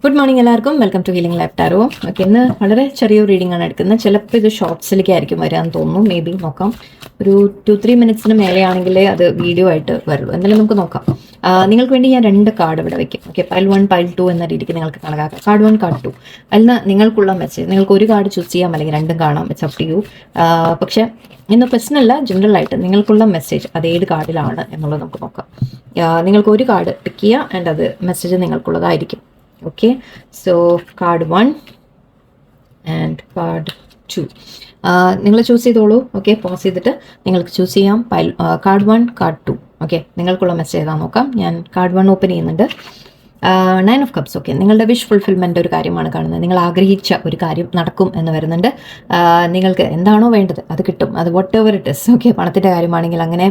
Good morning എല്ലാവർക്കും. Welcome to healing life tarot. Okay, ഇന്ന് വളരെ ചെറിയൊരു റീഡിംഗ് ആണ് എടുക്കുന്നത്. ചിലപ്പോൾ ഇത് ഷോർട്സിലേക്ക് ആയിരിക്കും വരാമെന്ന് തോന്നുന്നു. മേ ബി നോക്കാം. ഒരു 2-3 മിനിറ്റ്സിന് മേലെയാണെങ്കിലേ അത് വീഡിയോ ആയിട്ട് വരുള്ളൂ. എന്തായാലും നമുക്ക് നോക്കാം. നിങ്ങൾക്ക് വേണ്ടി ഞാൻ 2 കാർഡ് ഇവിടെ വയ്ക്കും. ഓക്കെ, പൈൽ 1 പൈൽ 2 എന്ന രീതിക്ക് നിങ്ങൾക്ക് കണക്കാക്കാം. കാർഡ് 1 കാർഡ് 2 അതിന് നിങ്ങൾക്കുള്ള മെസ്സേജ്. നിങ്ങൾക്ക് ഒരു കാർഡ് ചൂസ് ചെയ്യാം, അല്ലെങ്കിൽ 2 കാണാം. It's up to you. പക്ഷേ ഇന്ന് പേഴ്സണല്ല, ജനറൽ ആയിട്ട് നിങ്ങൾക്കുള്ള മെസ്സേജ് അത് ഏത് കാർഡിലാണ് എന്നുള്ളത് നമുക്ക് നോക്കാം. നിങ്ങൾക്ക് ഒരു കാർഡ് പിക്ക് ചെയ്യുക ആൻഡ് അത് message നിങ്ങൾക്കുള്ളതായിരിക്കും. Okay, so card 1 and card 2. നിങ്ങൾ ചൂസ് ചെയ്തോളൂ. ഓക്കെ, പോസ് ചെയ്തിട്ട് നിങ്ങൾക്ക് ചൂസ് ചെയ്യാം. Card 1 card 2. ഓക്കെ, നിങ്ങൾക്കുള്ള മെസ്സേജ് ഏതാ നോക്കാം. ഞാൻ കാർഡ് 1 ഓപ്പൺ ചെയ്യുന്നുണ്ട്. 9 ഓഫ് കപ്സ്. ഓക്കെ, നിങ്ങളുടെ വിഷ് ഫുൾഫിൽമെൻ്റ് ഒരു കാര്യമാണ് കാണുന്നത്. നിങ്ങൾ ആഗ്രഹിച്ച ഒരു കാര്യം നടക്കും എന്ന് വരുന്നുണ്ട്. നിങ്ങൾക്ക് എന്താണോ വേണ്ടത് അത് കിട്ടും. അത് what ever it is. Okay, പണത്തിൻ്റെ കാര്യമാണെങ്കിൽ അങ്ങനെ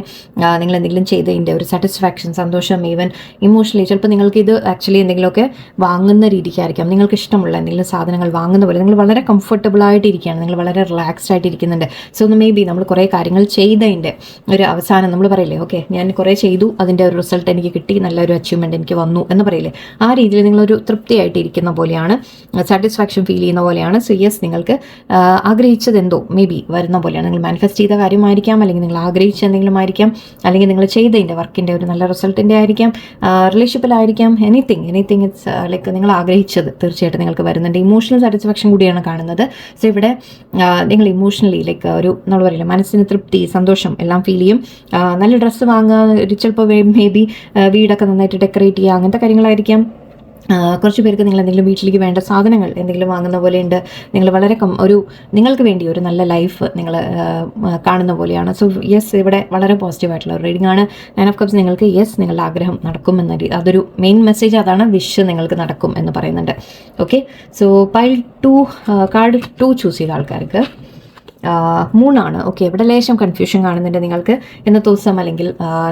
നിങ്ങൾ എന്തെങ്കിലും ചെയ്തതിൻ്റെ ഒരു സാറ്റിസ്ഫാക്ഷൻ, സന്തോഷം, ഈവൻ ഇമോഷണലി ചിലപ്പോൾ നിങ്ങൾക്ക് ഇത് ആക്ച്വലി എന്തെങ്കിലുമൊക്കെ വാങ്ങുന്ന രീതിക്കായിരിക്കാം. നിങ്ങൾക്ക് ഇഷ്ടമുള്ള എന്തെങ്കിലും സാധനങ്ങൾ വാങ്ങുന്ന പോലെ നിങ്ങൾ വളരെ കംഫർട്ടബിൾ ആയിട്ടിരിക്കുകയാണ്, നിങ്ങൾ വളരെ റിലാക്സ്ഡ് ആയിട്ടിരിക്കുന്നുണ്ട്. സോ ഒന്ന് മേ ബി നമ്മൾ കുറേ കാര്യങ്ങൾ ചെയ്തതിൻ്റെ ഒരു അവസാനം നമ്മൾ പറയില്ലേ, ഓക്കെ ഞാൻ കുറേ ചെയ്തു, അതിൻ്റെ ഒരു റിസൾട്ട് എനിക്ക് കിട്ടി, നല്ലൊരു അച്ചീവ്മെൻറ്റ് എനിക്ക് വന്നു എന്ന് പറയില്ലേ, ആ രീതിയിൽ നിങ്ങളൊരു തൃപ്തിയായിട്ടിരിക്കുന്ന പോലെയാണ്, സാറ്റിസ്ഫാക്ഷൻ ഫീൽ ചെയ്യുന്ന പോലെയാണ്. സോ യെസ്, നിങ്ങൾക്ക് ആഗ്രഹിച്ചത് എന്തോ മേ ബി വരുന്ന പോലെയാണ്. നിങ്ങൾ മാനിഫെസ്റ്റ് ചെയ്ത കാര്യമായിരിക്കാം, അല്ലെങ്കിൽ നിങ്ങൾ ആഗ്രഹിച്ച എന്തെങ്കിലും ആയിരിക്കാം, അല്ലെങ്കിൽ നിങ്ങൾ ചെയ്തതിൻ്റെ വർക്കിൻ്റെ ഒരു നല്ല റിസൾട്ടിൻ്റെ ആയിരിക്കാം, റിലേഷൻഷിപ്പിലായിരിക്കാം. എനിത്തിങ് ഇറ്റ്സ് ലൈക്ക് നിങ്ങൾ ആഗ്രഹിച്ചത് തീർച്ചയായിട്ടും നിങ്ങൾക്ക് വരുന്നുണ്ട്. ഇമോഷണൽ സാറ്റിസ്ഫാക്ഷൻ കൂടിയാണ് കാണുന്നത്. സോ ഇവിടെ നിങ്ങൾ ഇമോഷണലി ലൈക്ക് ഒരു നമ്മൾ പറയില്ല, മനസ്സിന് തൃപ്തി, സന്തോഷം എല്ലാം ഫീൽ ചെയ്യും. നല്ല ഡ്രസ്സ് വാങ്ങുക, ചിലപ്പോൾ മേ ബി വീടൊക്കെ നന്നായിട്ട് ഡെക്കറേറ്റ് ചെയ്യുക, അങ്ങനത്തെ കാര്യങ്ങളായിരിക്കാം. കുറച്ച് പേർക്ക് നിങ്ങൾ എന്തെങ്കിലും വീട്ടിലേക്ക് വേണ്ട സാധനങ്ങൾ എന്തെങ്കിലും വാങ്ങുന്ന പോലെയുണ്ട്. നിങ്ങൾ വളരെ നിങ്ങൾക്ക് വേണ്ടി ഒരു നല്ല ലൈഫ് നിങ്ങൾ കാണുന്ന പോലെയാണ്. സോ യെസ്, ഇവിടെ വളരെ പോസിറ്റീവായിട്ടുള്ള ഒരു റീഡിംഗ് ആണ്. 9 ഓഫ് കപ്സ് നിങ്ങൾക്ക് യെസ് നിങ്ങളുടെ ആഗ്രഹം നടക്കുമെന്ന അതൊരു മെയിൻ മെസ്സേജ് അതാണ്. വിഷ് നിങ്ങൾക്ക് നടക്കും എന്ന് പറയുന്നുണ്ട്. Okay, so pile 2 card 2 choose ചെയ്ത ആൾക്കാർക്ക് 3 ഓക്കെ, ഇവിടെ ലേശം കൺഫ്യൂഷൻ കാണുന്നുണ്ട് നിങ്ങൾക്ക് ഇന്നത്തെ ദിവസം, അല്ലെങ്കിൽ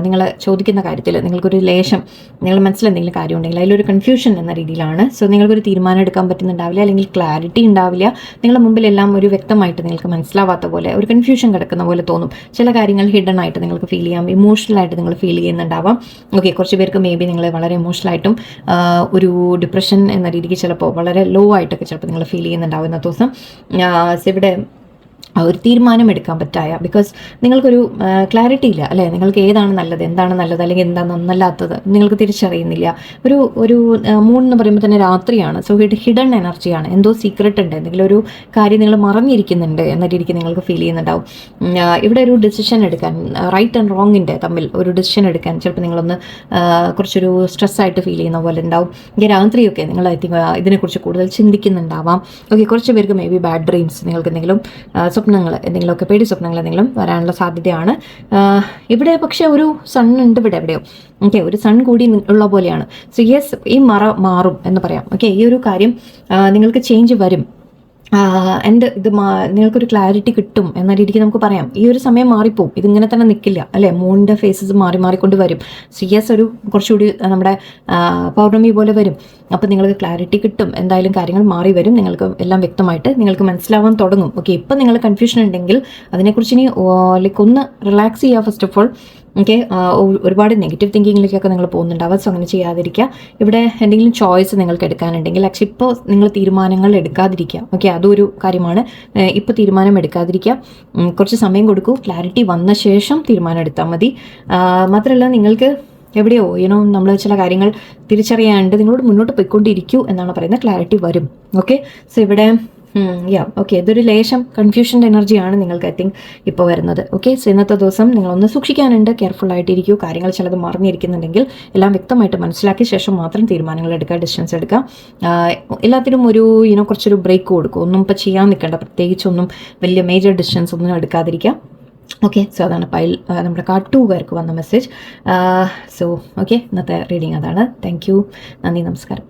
നിങ്ങൾ ചോദിക്കുന്ന കാര്യത്തിൽ നിങ്ങൾക്കൊരു ലേശം നിങ്ങൾ മനസ്സിൽ എന്തെങ്കിലും കാര്യം ഉണ്ടെങ്കിൽ അതിലൊരു കൺഫ്യൂഷൻ എന്ന രീതിയിലാണ്. സോ നിങ്ങൾക്കൊരു തീരുമാനം എടുക്കാൻ പറ്റുന്നുണ്ടാവില്ല, അല്ലെങ്കിൽ ക്ലാരിറ്റി ഉണ്ടാവില്ല. നിങ്ങളുടെ മുമ്പിലെല്ലാം ഒരു വ്യക്തമായിട്ട് നിങ്ങൾക്ക് മനസ്സിലാവാത്ത പോലെ, ഒരു കൺഫ്യൂഷൻ കിടക്കുന്ന പോലെ തോന്നും. ചില കാര്യങ്ങൾ ഹിഡൻ ആയിട്ട് നിങ്ങൾക്ക് ഫീൽ ചെയ്യാം, ഇമോഷണലായിട്ട് നിങ്ങൾ ഫീൽ ചെയ്യുന്നുണ്ടാവാം. ഓക്കെ, കുറച്ച് പേർക്ക് മേ ബി നിങ്ങൾ വളരെ ഇമോഷണലായിട്ടും ഒരു ഡിപ്രഷൻ എന്ന രീതിക്ക് ചിലപ്പോൾ വളരെ ലോ ആയിട്ടൊക്കെ ചിലപ്പോൾ നിങ്ങൾ ഫീൽ ചെയ്യുന്നുണ്ടാവും ഇന്നത്തെ ദിവസം. ഇവിടെ ഒരു തീരുമാനം എടുക്കാൻ പറ്റായ, ബിക്കോസ് നിങ്ങൾക്കൊരു ക്ലാരിറ്റി ഇല്ല അല്ലേ, നിങ്ങൾക്ക് ഏതാണ് നല്ലത്, എന്താണ് നല്ലത്, അല്ലെങ്കിൽ എന്താണ് നന്നല്ലാത്തത് നിങ്ങൾക്ക് തിരിച്ചറിയുന്നില്ല. ഒരു മൂന്ന് എന്ന് പറയുമ്പോൾ തന്നെ രാത്രിയാണ്. സോ ഹിഡൻ എനർജിയാണ്, എന്തോ സീക്രട്ട് ഉണ്ട്, എന്തെങ്കിലും ഒരു കാര്യം നിങ്ങൾ മറഞ്ഞിരിക്കുന്നുണ്ട് എന്ന രീതിക്ക് നിങ്ങൾക്ക് ഫീൽ ചെയ്യുന്നുണ്ടാവും. ഇവിടെ ഒരു ഡിസിഷൻ എടുക്കാൻ, റൈറ്റ് ആൻഡ് റോങ്ങിൻ്റെ തമ്മിൽ ഒരു ഡിസിഷൻ എടുക്കാൻ ചിലപ്പോൾ നിങ്ങളൊന്ന് കുറച്ചൊരു സ്ട്രെസ്സായിട്ട് ഫീൽ ചെയ്യുന്ന പോലെ ഉണ്ടാവും. ഈ രാത്രിയൊക്കെ നിങ്ങൾ ഇതിനെക്കുറിച്ച് കൂടുതൽ ചിന്തിക്കുന്നുണ്ടാവാം. ഓക്കെ, കുറച്ച് പേർക്ക് മേ ബി ബാഡ് ഡ്രീംസ്, നിങ്ങൾക്ക് എന്തെങ്കിലും സ്വപ്നങ്ങൾ, എന്തെങ്കിലുമൊക്കെ പേടി സ്വപ്നങ്ങൾ എന്തെങ്കിലും വരാനുള്ള സാധ്യതയാണ്. ഇവിടെ പക്ഷേ ഒരു സൺ ഉണ്ട് ഇവിടെ എവിടെയോ. ഓക്കെ, ഒരു സൺ കൂടി ഉള്ള പോലെയാണ്. സോ യെസ്, ഈ മാറും എന്ന് പറയാം. ഓക്കെ, ഈ ഒരു കാര്യം നിങ്ങൾക്ക് ചേഞ്ച് വരും. ഇത് നിങ്ങൾക്കൊരു ക്ലാരിറ്റി കിട്ടും എന്ന രീതിക്ക് നമുക്ക് പറയാം. ഈ ഒരു സമയം മാറിപ്പോവും, ഇതിങ്ങനെ തന്നെ നിൽക്കില്ല അല്ലേ, മൂണിൻ്റെ ഫേസസ് മാറിക്കൊണ്ട് വരും. സോ യെസ്, ഒരു കുറച്ചുകൂടി നമ്മുടെ പൗർണമി പോലെ വരും. അപ്പോൾ നിങ്ങൾക്ക് ക്ലാരിറ്റി കിട്ടും, എന്തായാലും കാര്യങ്ങൾ മാറി വരും, നിങ്ങൾക്ക് എല്ലാം വ്യക്തമായിട്ട് നിങ്ങൾക്ക് മനസ്സിലാവാൻ തുടങ്ങും. ഓക്കെ, ഇപ്പം നിങ്ങൾ കൺഫ്യൂഷൻ ഉണ്ടെങ്കിൽ അതിനെക്കുറിച്ച് ഇനി ലൈക്ക് ഒന്ന് റിലാക്സ് ചെയ്യുക ഫസ്റ്റ് ഓഫ് ഓൾ. ഓക്കെ, ഒരുപാട് നെഗറ്റീവ് തിങ്കിങ്ങിലേക്കൊക്കെ നിങ്ങൾ പോകുന്നുണ്ടാവും. സോ അങ്ങനെ ചെയ്യാതിരിക്കുക. ഇവിടെ എന്തെങ്കിലും ചോയ്സ് നിങ്ങൾക്ക് എടുക്കാനുണ്ടെങ്കിൽ ആക്ച്വലി ഇപ്പോൾ നിങ്ങൾ തീരുമാനങ്ങൾ എടുക്കാതിരിക്കുക. ഓക്കെ, അതൊരു കാര്യമാണ്. ഇപ്പോൾ തീരുമാനം എടുക്കാതിരിക്കുക, കുറച്ച് സമയം കൊടുക്കൂ. ക്ലാരിറ്റി വന്ന ശേഷം തീരുമാനം എടുത്താൽ മതി. മാത്രമല്ല നിങ്ങൾക്ക് എവിടെയോ നമ്മൾ ചില കാര്യങ്ങൾ തിരിച്ചറിയാണ്ട് നിങ്ങളോട് മുന്നോട്ട് പോയിക്കൊണ്ടിരിക്കൂ എന്നാണ് പറയുന്നത്. ക്ലാരിറ്റി വരും. ഓക്കെ, സോ ഇവിടെ ഓക്കെ, ഇതൊരു ലേശം കൺഫ്യൂഷൻ്റെ എനർജിയാണ് നിങ്ങൾക്ക് ഐ തിങ്ക് ഇപ്പോൾ വരുന്നത്. ഓക്കെ, സോ ഇന്നത്തെ ദിവസം നിങ്ങളൊന്ന് സൂക്ഷിക്കാനുണ്ട്, കെയർഫുൾ ആയിട്ടിരിക്കൂ. കാര്യങ്ങൾ ചിലത് മറിഞ്ഞിരിക്കുന്നുണ്ടെങ്കിൽ എല്ലാം വ്യക്തമായിട്ട് മനസ്സിലാക്കിയ ശേഷം മാത്രം തീരുമാനങ്ങൾ എടുക്കുക, ഡിസിഷൻസ് എടുക്കുക. എല്ലാത്തിനും ഒരു കുറച്ചൊരു ബ്രേക്ക് കൊടുക്കും. ഒന്നും ഇപ്പോൾ ചെയ്യാൻ നിൽക്കേണ്ട, പ്രത്യേകിച്ചൊന്നും വലിയ മേജർ ഡിസിഷൻസ് ഒന്നും എടുക്കാതിരിക്കുക. ഓക്കെ, സോ അതാണ് നമ്മുടെ കാർഡ് 2 പേർക്ക് വന്ന മെസ്സേജ്. സോ ഓക്കെ, ഇന്നത്തെ റീഡിങ് അതാണ്. താങ്ക് യു, നന്ദി, നമസ്കാരം.